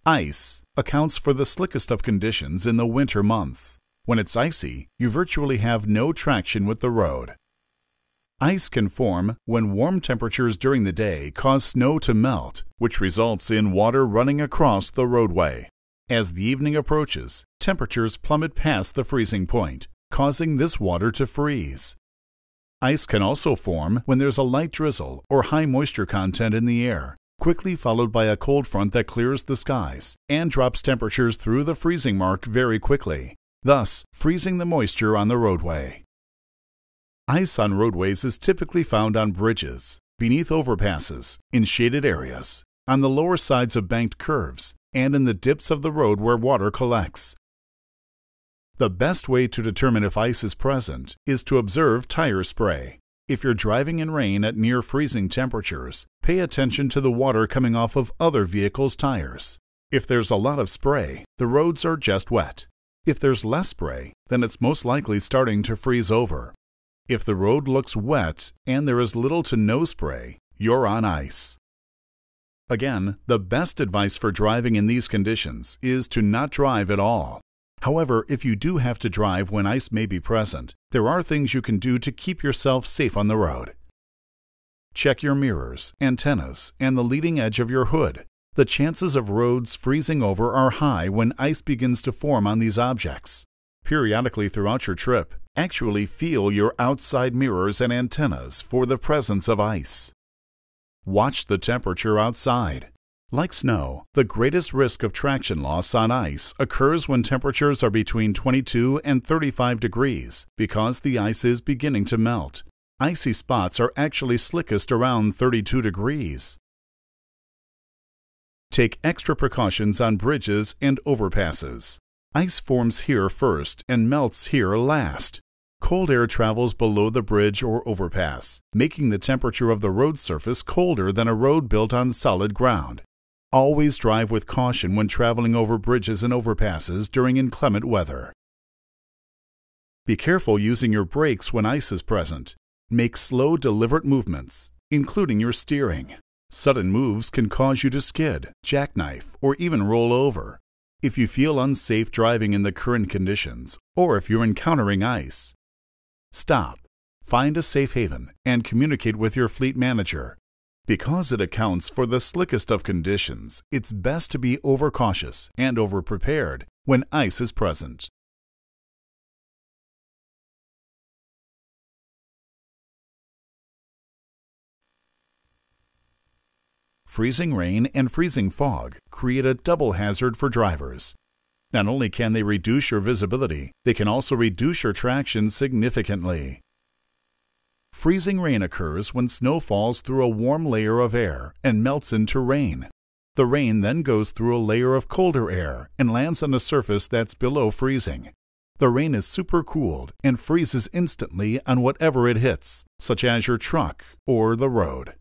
Ice accounts for the slickest of conditions in the winter months. When it's icy, you virtually have no traction with the road. Ice can form when warm temperatures during the day cause snow to melt, which results in water running across the roadway. As the evening approaches, temperatures plummet past the freezing point, causing this water to freeze. Ice can also form when there's a light drizzle or high moisture content in the air, quickly followed by a cold front that clears the skies and drops temperatures through the freezing mark very quickly, thus freezing the moisture on the roadway. Ice on roadways is typically found on bridges, beneath overpasses, in shaded areas, on the lower sides of banked curves, and in the dips of the road where water collects. The best way to determine if ice is present is to observe tire spray. If you're driving in rain at near freezing temperatures, pay attention to the water coming off of other vehicles' tires. If there's a lot of spray, the roads are just wet. If there's less spray, then it's most likely starting to freeze over. If the road looks wet and there is little to no spray, you're on ice. Again, the best advice for driving in these conditions is to not drive at all. However, if you do have to drive when ice may be present, there are things you can do to keep yourself safe on the road. Check your mirrors, antennas, and the leading edge of your hood. The chances of roads freezing over are high when ice begins to form on these objects. Periodically throughout your trip, actually feel your outside mirrors and antennas for the presence of ice. Watch the temperature outside. Like snow, the greatest risk of traction loss on ice occurs when temperatures are between 22 and 35 degrees because the ice is beginning to melt. Icy spots are actually slickest around 32 degrees. Take extra precautions on bridges and overpasses. Ice forms here first and melts here last. Cold air travels below the bridge or overpass, making the temperature of the road surface colder than a road built on solid ground. Always drive with caution when traveling over bridges and overpasses during inclement weather. Be careful using your brakes when ice is present. Make slow, deliberate movements, including your steering. Sudden moves can cause you to skid, jackknife, or even roll over. If you feel unsafe driving in the current conditions, or if you're encountering ice, stop, find a safe haven, and communicate with your fleet manager. Because it accounts for the slickest of conditions, it's best to be overcautious and overprepared when ice is present. Freezing rain and freezing fog create a double hazard for drivers. Not only can they reduce your visibility, they can also reduce your traction significantly. Freezing rain occurs when snow falls through a warm layer of air and melts into rain. The rain then goes through a layer of colder air and lands on a surface that's below freezing. The rain is supercooled and freezes instantly on whatever it hits, such as your truck or the road.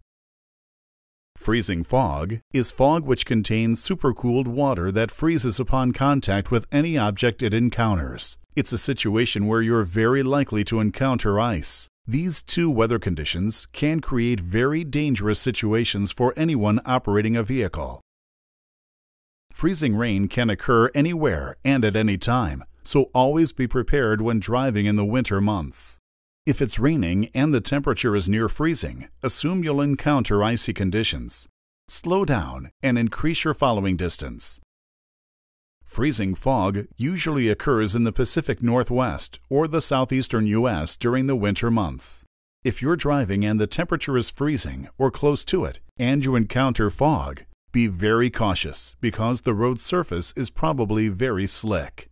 Freezing fog is fog which contains supercooled water that freezes upon contact with any object it encounters. It's a situation where you're very likely to encounter ice. These two weather conditions can create very dangerous situations for anyone operating a vehicle. Freezing rain can occur anywhere and at any time, so always be prepared when driving in the winter months. If it's raining and the temperature is near freezing, assume you'll encounter icy conditions. Slow down and increase your following distance. Freezing fog usually occurs in the Pacific Northwest or the southeastern U.S. during the winter months. If you're driving and the temperature is freezing or close to it and you encounter fog, be very cautious because the road surface is probably very slick.